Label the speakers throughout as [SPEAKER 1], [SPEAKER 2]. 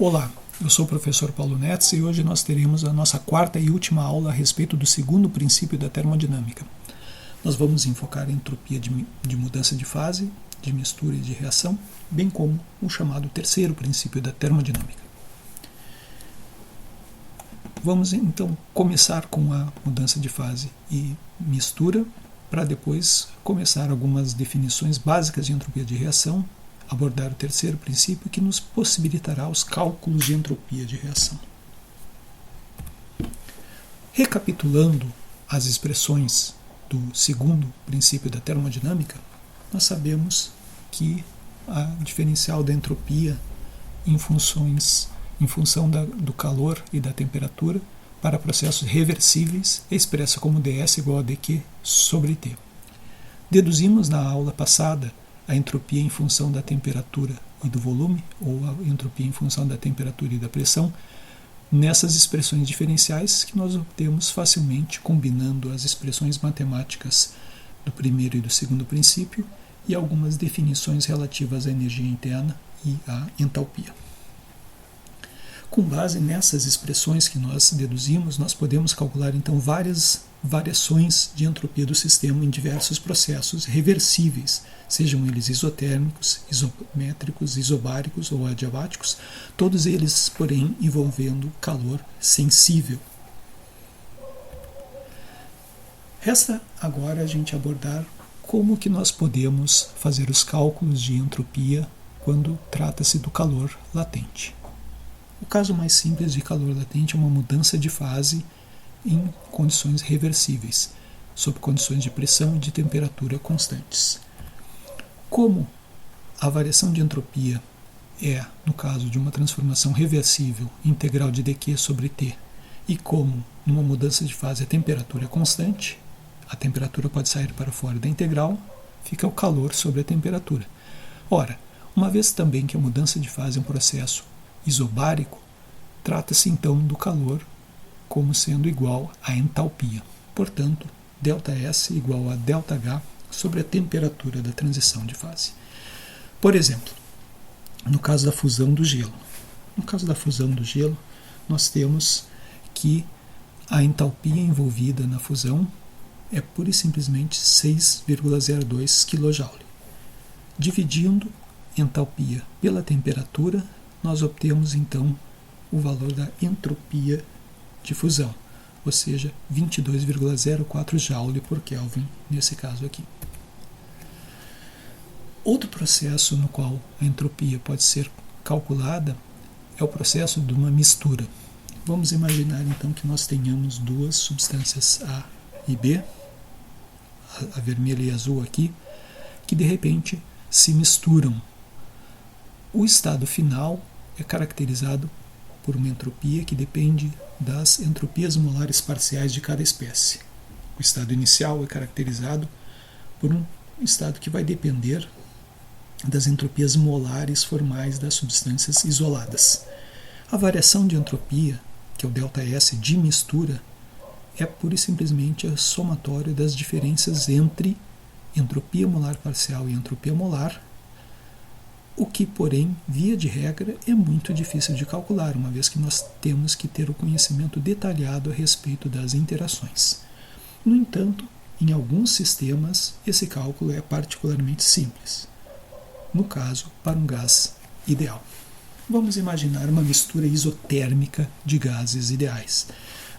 [SPEAKER 1] Olá, eu sou o professor Paulo Netz e hoje nós teremos a nossa quarta e última aula a respeito do segundo princípio da termodinâmica. Nós vamos enfocar a entropia de mudança de fase, de mistura e de reação, bem como o chamado terceiro princípio da termodinâmica. Vamos então começar com a mudança de fase e mistura, para depois começar algumas definições básicas de entropia de reação, abordar o terceiro princípio que nos possibilitará os cálculos de entropia de reação. Recapitulando as expressões do segundo princípio da termodinâmica, nós sabemos que a diferencial da entropia em função do calor e da temperatura para processos reversíveis é expressa como ds igual a dq sobre t. Deduzimos na aula passada a entropia em função da temperatura e do volume, ou a entropia em função da temperatura e da pressão, nessas expressões diferenciais que nós obtemos facilmente combinando as expressões matemáticas do primeiro e do segundo princípio e algumas definições relativas à energia interna e à entalpia. Com base nessas expressões que nós deduzimos, nós podemos calcular então várias variações de entropia do sistema em diversos processos reversíveis, sejam eles isotérmicos, isométricos, isobáricos ou adiabáticos, todos eles, porém, envolvendo calor sensível. Resta agora a gente abordar como que nós podemos fazer os cálculos de entropia quando trata-se do calor latente. O caso mais simples de calor latente é uma mudança de fase em condições reversíveis, sob condições de pressão e de temperatura constantes. Como a variação de entropia é, no caso de uma transformação reversível, integral de dq sobre t, e como numa mudança de fase a temperatura é constante, a temperatura pode sair para fora da integral, fica o calor sobre a temperatura. Ora, uma vez também que a mudança de fase é um processo isobárico, trata-se então do calor como sendo igual à entalpia. Portanto, ΔS igual a ΔH sobre a temperatura da transição de fase. Por exemplo, no caso da fusão do gelo. No caso da fusão do gelo, nós temos que a entalpia envolvida na fusão é pura e simplesmente 6,02 kJ. Dividindo entalpia pela temperatura, nós obtemos então o valor da entropia de fusão, ou seja, 22,04 Joule por Kelvin nesse caso aqui. Outro processo no qual a entropia pode ser calculada é o processo de uma mistura. Vamos imaginar então que nós tenhamos duas substâncias A e B, a vermelha e a azul aqui, que de repente se misturam. O estado final é caracterizado por uma entropia que depende das entropias molares parciais de cada espécie. O estado inicial é caracterizado por um estado que vai depender das entropias molares formais das substâncias isoladas. A variação de entropia, que é o ΔS de mistura, é pura e simplesmente a somatória das diferenças entre entropia molar parcial e entropia molar, o que, porém, via de regra, é muito difícil de calcular, uma vez que nós temos que ter o conhecimento detalhado a respeito das interações. No entanto, em alguns sistemas, esse cálculo é particularmente simples. No caso, para um gás ideal. Vamos imaginar uma mistura isotérmica de gases ideais.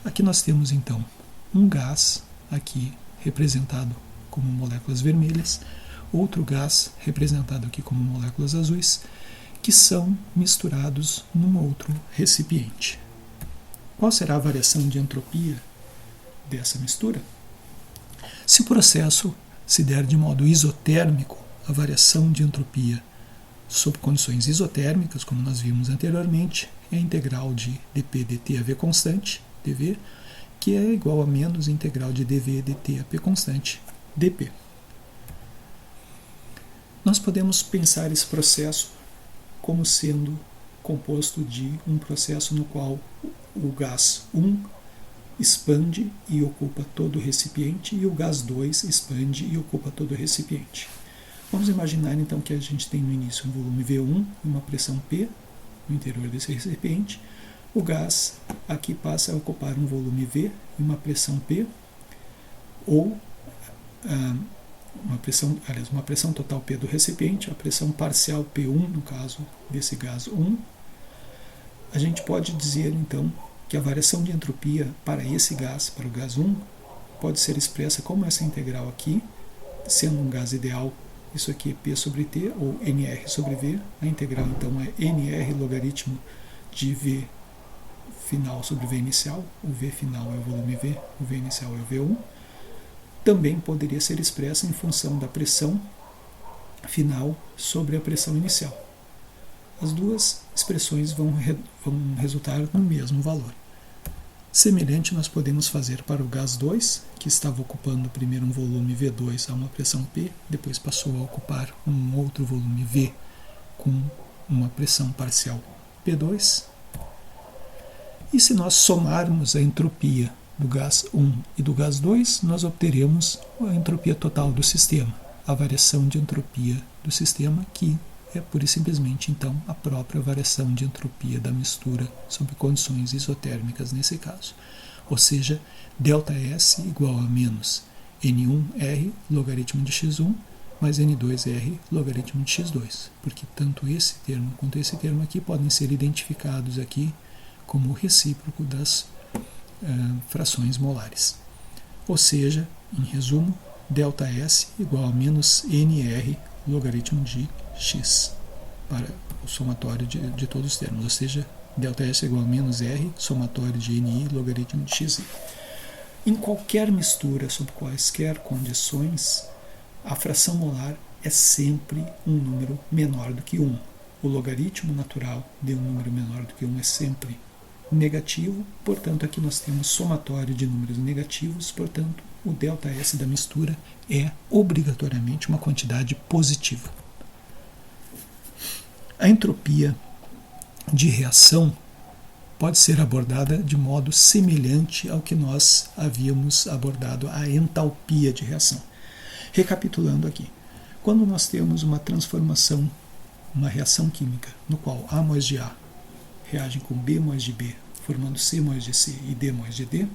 [SPEAKER 1] Aqui nós temos, então, um gás, aqui representado como moléculas vermelhas, outro gás, representado aqui como moléculas azuis, que são misturados num outro recipiente. Qual será a variação de entropia dessa mistura? Se o processo se der de modo isotérmico, a variação de entropia sob condições isotérmicas, como nós vimos anteriormente, é a integral de dp dt a v constante, dv, que é igual a menos a integral de dv dt a p constante, dp. Nós podemos pensar esse processo como sendo composto de um processo no qual o gás 1 expande e ocupa todo o recipiente e o gás 2 expande e ocupa todo o recipiente. Vamos imaginar então que a gente tem no início um volume V1 e uma pressão P, no interior desse recipiente. O gás aqui passa a ocupar um volume V e uma pressão P, ou uma pressão total P do recipiente, a pressão parcial P1, no caso desse gás 1. A gente pode dizer, então, que a variação de entropia para esse gás, para o gás 1, pode ser expressa como essa integral aqui, sendo um gás ideal, isso aqui é P sobre T, ou NR sobre V. A integral, então, é NR logaritmo de V final sobre V inicial. O V final é o volume V, o V inicial é o V1. Também poderia ser expressa em função da pressão final sobre a pressão inicial. As duas expressões vão resultar no mesmo valor. Semelhante nós podemos fazer para o gás 2, que estava ocupando primeiro um volume V2 a uma pressão P, depois passou a ocupar um outro volume V com uma pressão parcial P2. E se nós somarmos a entropia do gás 1 e do gás 2, nós obteremos a entropia total do sistema, a variação de entropia do sistema, que é pura e simplesmente, então, a própria variação de entropia da mistura sob condições isotérmicas nesse caso. Ou seja, ΔS igual a menos N1R logaritmo de x1 mais N2R logaritmo de x2, porque tanto esse termo quanto esse termo aqui podem ser identificados aqui como o recíproco das frações molares. Ou seja, em resumo, ΔS igual a menos NR logaritmo de x para o somatório de todos os termos, ou seja, ΔS igual a menos R somatório de NI logaritmo de x. Em qualquer mistura sob quaisquer condições, a fração molar é sempre um número menor do que 1. O logaritmo natural de um número menor do que 1 é sempre negativo, portanto aqui nós temos somatório de números negativos, portanto o ΔS da mistura é obrigatoriamente uma quantidade positiva. A entropia de reação pode ser abordada de modo semelhante ao que nós havíamos abordado a entalpia de reação. Recapitulando aqui, quando nós temos uma transformação, uma reação química, no qual A mais de A reagem com B mais de B, formando C mais de C e D mais de D,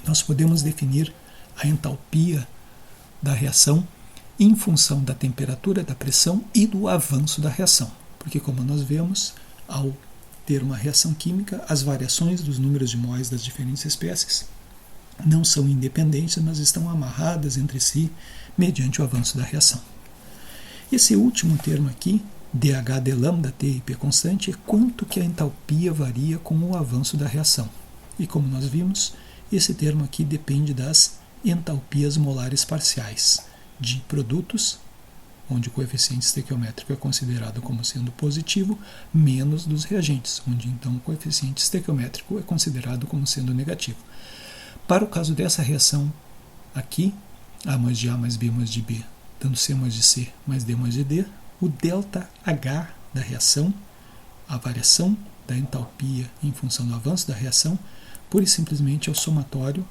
[SPEAKER 1] nós podemos definir a entalpia da reação em função da temperatura, da pressão e do avanço da reação. Porque, como nós vemos, ao ter uma reação química, as variações dos números de mols das diferentes espécies não são independentes, mas estão amarradas entre si mediante o avanço da reação. Esse último termo aqui, dH de lambda T e P constante, é quanto que a entalpia varia com o avanço da reação. E como nós vimos, esse termo aqui depende das entalpias molares parciais de produtos, onde o coeficiente estequiométrico é considerado como sendo positivo, menos dos reagentes, onde então o coeficiente estequiométrico é considerado como sendo negativo. Para o caso dessa reação aqui, A mais de A mais B mais de B, dando C mais de C mais D mais de D, o ΔH da reação, a variação da entalpia em função do avanço da reação, pura e simplesmente é o somatório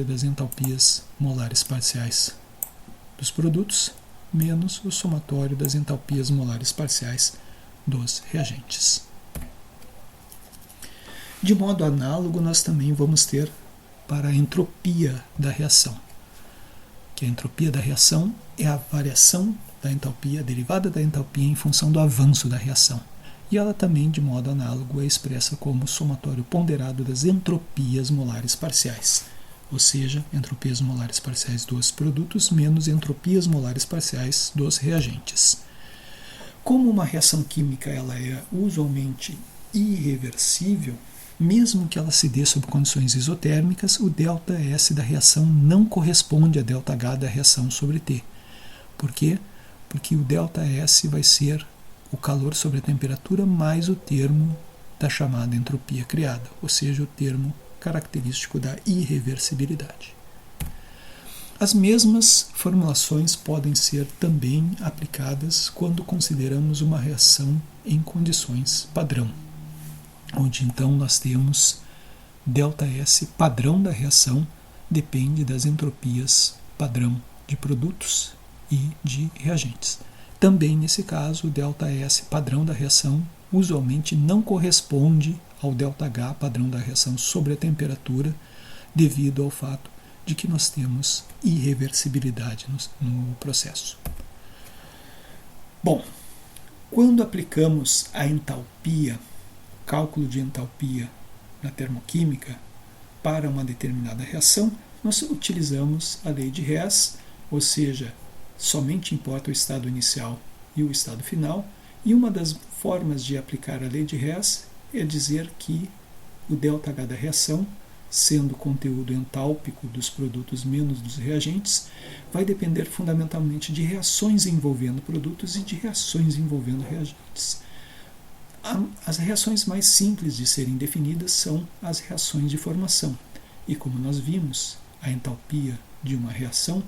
[SPEAKER 1] das entalpias molares parciais dos produtos menos o somatório das entalpias molares parciais dos reagentes. De modo análogo, nós também vamos ter para a entropia da reação, que a entropia da reação é a variação da entalpia, a derivada da entalpia em função do avanço da reação. E ela também, de modo análogo, é expressa como o somatório ponderado das entropias molares parciais, ou seja, entropias molares parciais dos produtos menos entropias molares parciais dos reagentes. Como uma reação química ela é usualmente irreversível, mesmo que ela se dê sob condições isotérmicas, o ΔS da reação não corresponde a ΔH da reação sobre T. Por quê? Porque o ΔS vai ser o calor sobre a temperatura mais o termo da chamada entropia criada, ou seja, o termo característico da irreversibilidade. As mesmas formulações podem ser também aplicadas quando consideramos uma reação em condições padrão, onde então nós temos ΔS padrão da reação depende das entropias padrão de produtos e de reagentes. Também nesse caso, o ΔS padrão da reação usualmente não corresponde ao ΔH padrão da reação sobre a temperatura, devido ao fato de que nós temos irreversibilidade no processo. Bom, quando aplicamos a entalpia, cálculo de entalpia na termoquímica para uma determinada reação, nós utilizamos a lei de Hess, ou seja, somente importa o estado inicial e o estado final, e uma das formas de aplicar a lei de Hess é dizer que o ΔH da reação, sendo o conteúdo entálpico dos produtos menos dos reagentes, vai depender fundamentalmente de reações envolvendo produtos e de reações envolvendo reagentes. As reações mais simples de serem definidas são as reações de formação, e como nós vimos, a entalpia de uma reação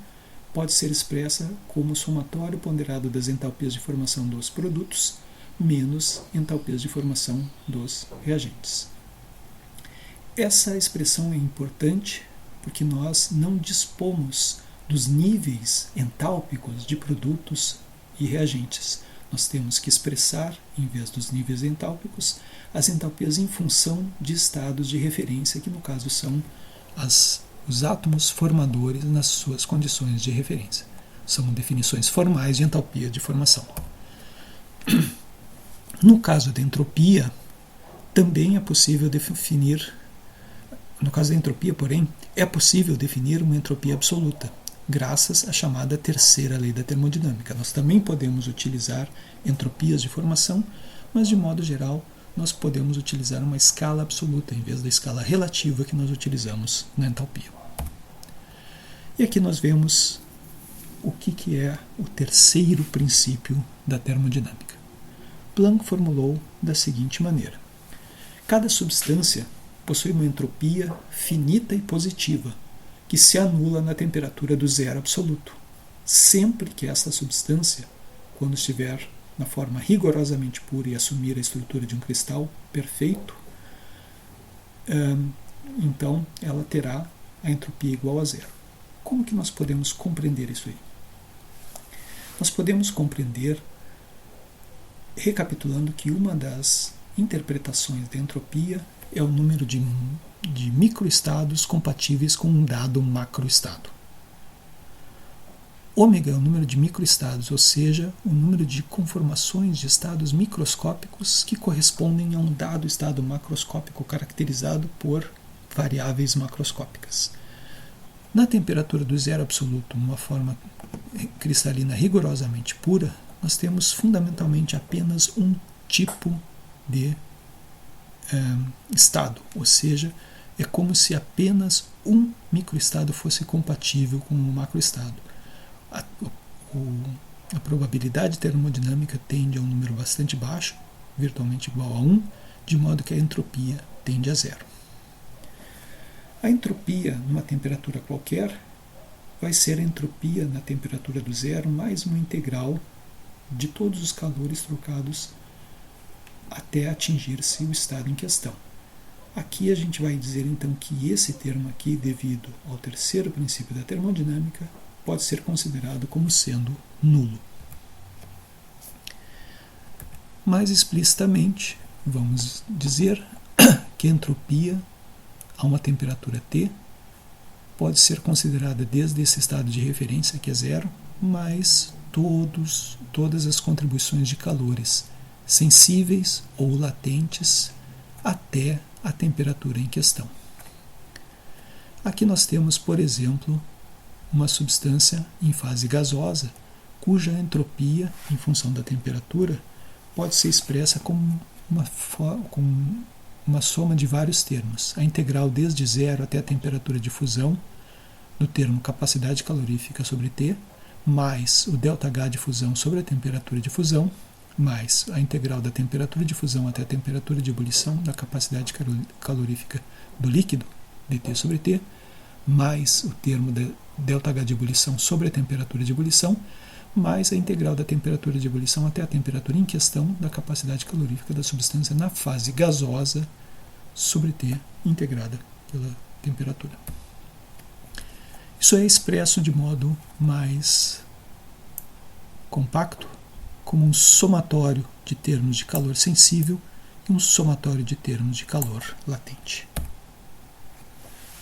[SPEAKER 1] pode ser expressa como o somatório ponderado das entalpias de formação dos produtos menos entalpias de formação dos reagentes. Essa expressão é importante porque nós não dispomos dos níveis entálpicos de produtos e reagentes. Nós temos que expressar, em vez dos níveis entálpicos, as entalpias em função de estados de referência, que no caso são os átomos formadores nas suas condições de referência. São definições formais de entalpia de formação. No caso da entropia, também é possível definir. No caso da entropia, porém, é possível definir uma entropia absoluta, graças à chamada terceira lei da termodinâmica. Nós também podemos utilizar entropias de formação, mas de modo geral nós podemos utilizar uma escala absoluta em vez da escala relativa que nós utilizamos na entalpia. E aqui nós vemos o que é o terceiro princípio da termodinâmica. Planck formulou da seguinte maneira: cada substância possui uma entropia finita e positiva, que se anula na temperatura do zero absoluto, sempre que essa substância, quando estiver na forma rigorosamente pura e assumir a estrutura de um cristal perfeito, então ela terá a entropia igual a zero. Como que nós podemos compreender isso aí? Nós podemos compreender recapitulando que uma das interpretações da entropia é o número de microestados compatíveis com um dado macroestado. Ômega é o número de microestados, ou seja, o número de conformações de estados microscópicos que correspondem a um dado estado macroscópico caracterizado por variáveis macroscópicas. Na temperatura do zero absoluto, numa forma cristalina rigorosamente pura, nós temos fundamentalmente apenas um tipo de estado, ou seja, é como se apenas um microestado fosse compatível com um macroestado. A probabilidade termodinâmica tende a um número bastante baixo, virtualmente igual a 1, de modo que a entropia tende a zero. A entropia numa temperatura qualquer vai ser a entropia na temperatura do zero mais uma integral de todos os calores trocados até atingir-se o estado em questão. Aqui a gente vai dizer então que esse termo aqui, devido ao terceiro princípio da termodinâmica, pode ser considerado como sendo nulo. Mais explicitamente, vamos dizer que a entropia a uma temperatura T pode ser considerada desde esse estado de referência, que é zero, mais todas as contribuições de calores sensíveis ou latentes até a temperatura em questão. Aqui nós temos, por exemplo, uma substância em fase gasosa, cuja entropia, em função da temperatura, pode ser expressa como uma soma de vários termos. A integral desde zero até a temperatura de fusão, do termo capacidade calorífica sobre T, mais o ΔH de fusão sobre a temperatura de fusão, mais a integral da temperatura de fusão até a temperatura de ebulição da capacidade calorífica do líquido, dt sobre T, mais o termo da ΔH de ebulição sobre a temperatura de ebulição, mais a integral da temperatura de ebulição até a temperatura em questão da capacidade calorífica da substância na fase gasosa sobre T integrada pela temperatura. Isso é expresso de modo mais compacto como um somatório de termos de calor sensível e um somatório de termos de calor latente.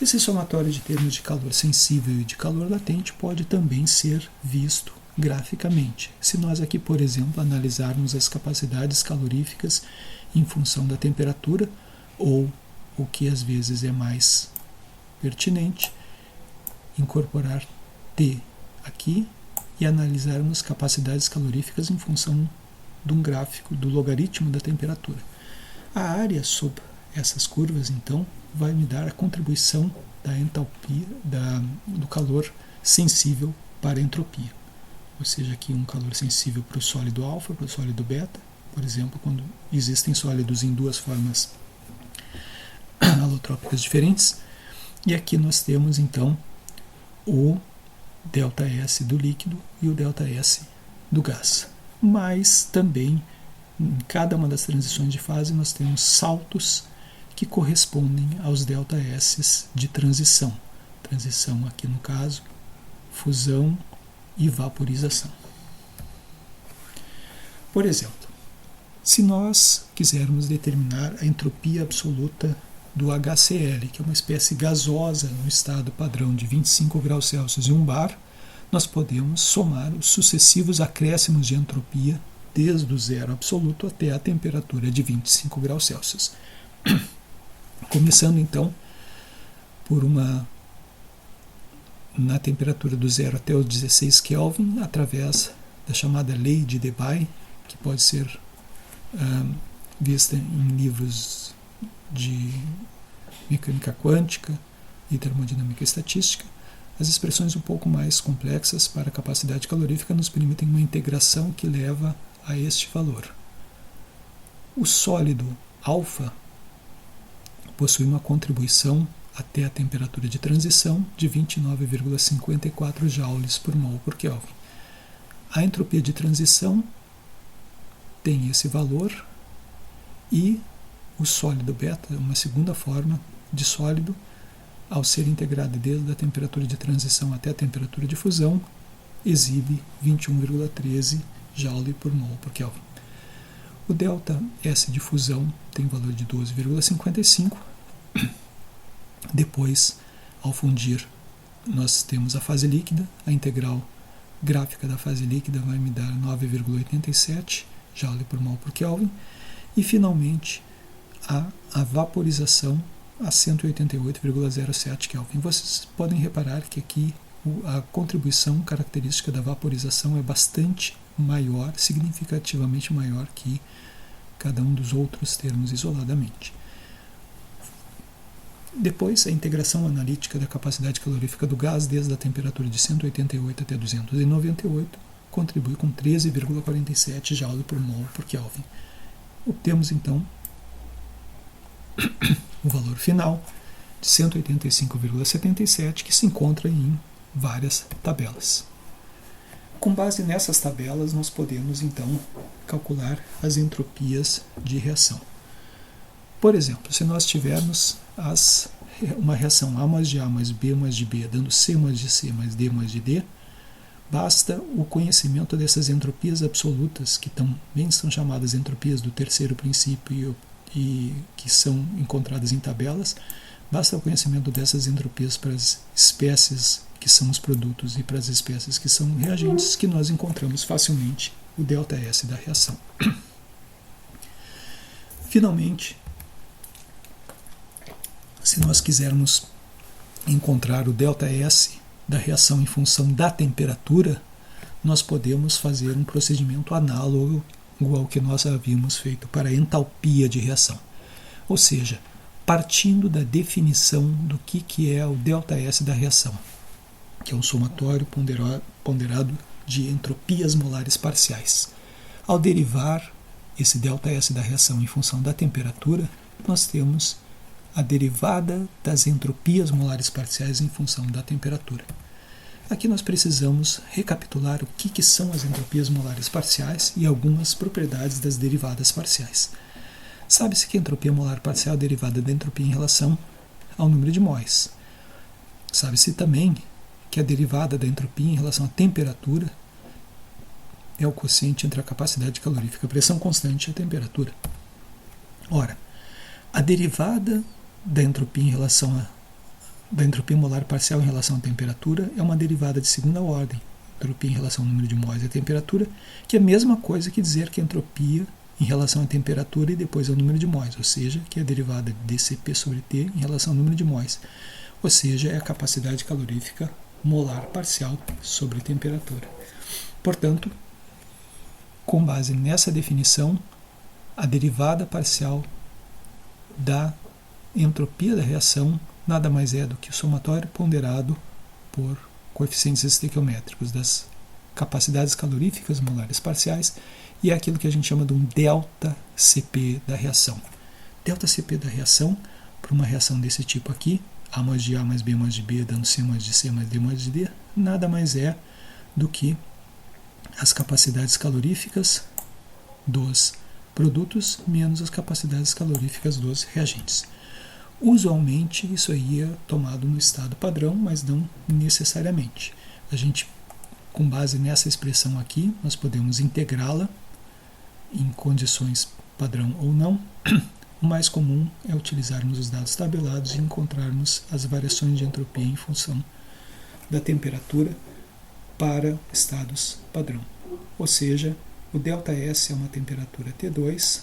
[SPEAKER 1] Esse somatório de termos de calor sensível e de calor latente pode também ser visto graficamente. Se nós aqui, por exemplo, analisarmos as capacidades caloríficas em função da temperatura, ou o que às vezes é mais pertinente, incorporar T aqui e analisarmos capacidades caloríficas em função de um gráfico do logaritmo da temperatura. A área sob essas curvas, então, vai me dar a contribuição da entalpia, do calor sensível para a entropia. Ou seja, aqui um calor sensível para o sólido alfa, para o sólido beta, por exemplo, quando existem sólidos em duas formas alotrópicas diferentes. E aqui nós temos, então, o ΔS do líquido e o ΔS do gás. Mas também, em cada uma das transições de fase, nós temos saltos que correspondem aos ΔS de transição. Transição aqui no caso, fusão e vaporização. Por exemplo, se nós quisermos determinar a entropia absoluta do HCl, que é uma espécie gasosa no estado padrão de 25 graus Celsius e 1 bar, nós podemos somar os sucessivos acréscimos de entropia desde o zero absoluto até a temperatura de 25 graus Celsius. Começando então por na temperatura do zero até os 16 Kelvin, através da chamada lei de Debye, que pode ser vista em livros de mecânica quântica e termodinâmica estatística. As expressões um pouco mais complexas para a capacidade calorífica nos permitem uma integração que leva a este valor. O sólido alfa possui uma contribuição até a temperatura de transição de 29,54 joules por mol por Kelvin. A entropia de transição tem esse valor e o sólido beta, uma segunda forma de sólido, ao ser integrado desde a temperatura de transição até a temperatura de fusão, exibe 21,13 joule por mol por Kelvin. O ΔS de fusão tem valor de 12,55. Depois, ao fundir, nós temos a fase líquida. A integral gráfica da fase líquida vai me dar 9,87 joule por mol por Kelvin. E, finalmente, a vaporização a 188,07 Kelvin. Vocês podem reparar que aqui a contribuição característica da vaporização é bastante maior, significativamente maior que cada um dos outros termos isoladamente. Depois, a integração analítica da capacidade calorífica do gás desde a temperatura de 188 até 298 contribui com 13,47 joule por mol por Kelvin. Obtemos, então, o valor final de 185,77, que se encontra em várias tabelas. Com base nessas tabelas, nós podemos, então, calcular as entropias de reação. Por exemplo, se nós tivermos uma reação A mais de A mais B mais de B, dando C mais de C mais D mais de D, basta o conhecimento dessas entropias absolutas, que também são chamadas entropias do terceiro princípio e que são encontradas em tabelas, basta o conhecimento dessas entropias para as espécies que são os produtos e para as espécies que são reagentes, que nós encontramos facilmente o ΔS da reação. Finalmente, se nós quisermos encontrar o ΔS da reação em função da temperatura, nós podemos fazer um procedimento análogo ao que nós havíamos feito para a entalpia de reação. Ou seja, partindo da definição do que é o ΔS da reação, que é um somatório ponderado de entropias molares parciais. Ao derivar esse ΔS da reação em função da temperatura, nós temos a derivada das entropias molares parciais em função da temperatura. Aqui nós precisamos recapitular o que são as entropias molares parciais e algumas propriedades das derivadas parciais. Sabe-se que a entropia molar parcial é derivada da entropia em relação ao número de móis. Sabe-se também que a derivada da entropia em relação à temperatura é o quociente entre a capacidade calorífica, a pressão constante e a temperatura. Ora, a derivada da entropia em relação da entropia molar parcial em relação à temperatura é uma derivada de segunda ordem, entropia em relação ao número de mols e à temperatura, que é a mesma coisa que dizer que a entropia em relação à temperatura e depois ao número de mols, ou seja, que é a derivada de dCp sobre T em relação ao número de mols, ou seja, é a capacidade calorífica molar parcial sobre temperatura. Portanto, com base nessa definição, a derivada parcial da entropia da reação nada mais é do que o somatório ponderado por coeficientes estequiométricos das capacidades caloríficas molares parciais, e é aquilo que a gente chama de um delta Cp da reação. Delta Cp da reação, para uma reação desse tipo aqui, A mais de A mais B mais de B, dando C mais de C mais D mais de D, nada mais é do que as capacidades caloríficas dos produtos menos as capacidades caloríficas dos reagentes. Usualmente isso aí é tomado no estado padrão, mas não necessariamente. A gente, com base nessa expressão aqui, nós podemos integrá-la em condições padrão ou não. O mais comum é utilizarmos os dados tabelados e encontrarmos as variações de entropia em função da temperatura para estados padrão. Ou seja, o ΔS é uma temperatura T2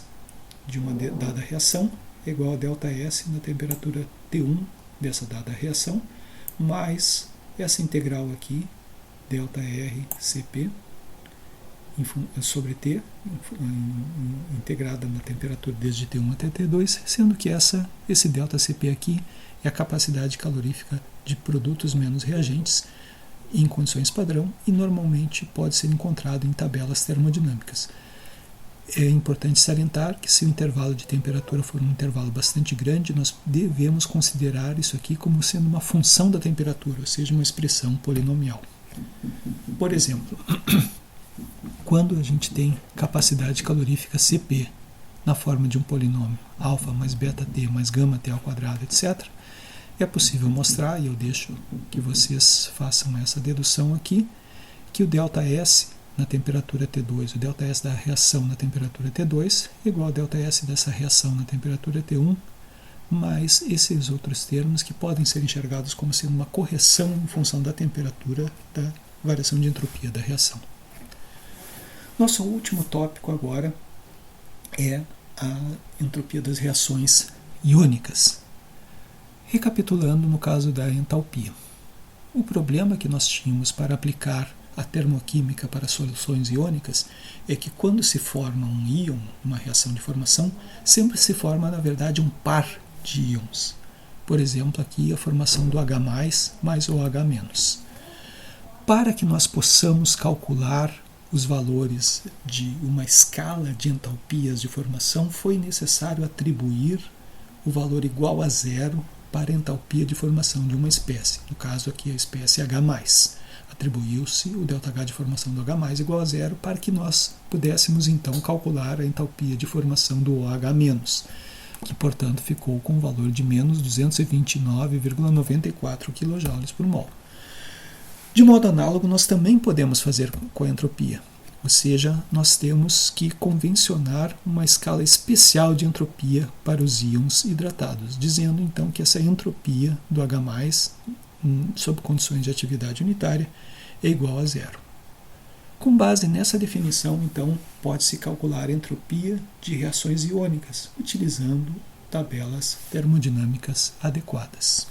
[SPEAKER 1] de uma dada reação, é igual a ΔS na temperatura T1 dessa dada reação, mais essa integral aqui, ΔRCp sobre T, integrada na temperatura desde T1 até T2, sendo que esse ΔCp aqui é a capacidade calorífica de produtos menos reagentes em condições padrão e normalmente pode ser encontrado em tabelas termodinâmicas. É importante salientar que se o intervalo de temperatura for um intervalo bastante grande, nós devemos considerar isso aqui como sendo uma função da temperatura, ou seja, uma expressão polinomial. Por exemplo, quando a gente tem capacidade calorífica Cp na forma de um polinômio alfa mais beta t mais gama t ao quadrado, etc., é possível mostrar, e eu deixo que vocês façam essa dedução aqui, que o ΔS na temperatura T2, o ΔS da reação na temperatura T2 é igual ao ΔS dessa reação na temperatura T1, mais esses outros termos que podem ser enxergados como sendo uma correção em função da temperatura da variação de entropia da reação. Nosso último tópico agora é a entropia das reações iônicas. Recapitulando no caso da entalpia. O problema que nós tínhamos para aplicar a termoquímica para soluções iônicas é que quando se forma um íon, uma reação de formação, sempre se forma, na verdade, um par de íons. Por exemplo, aqui a formação do H+, mais o H-. Para que nós possamos calcular os valores de uma escala de entalpias de formação, foi necessário atribuir o valor igual a zero para a entalpia de formação de uma espécie. No caso aqui a espécie H+. Atribuiu-se o ΔH de formação do H+ igual a zero para que nós pudéssemos então calcular a entalpia de formação do OH-, que portanto ficou com o valor de menos 229,94 kJ por mol. De modo análogo, nós também podemos fazer com a entropia, ou seja, nós temos que convencionar uma escala especial de entropia para os íons hidratados, dizendo então que essa entropia do H+, sob condições de atividade unitária, é igual a zero. Com base nessa definição, então, pode-se calcular a entropia de reações iônicas, utilizando tabelas termodinâmicas adequadas.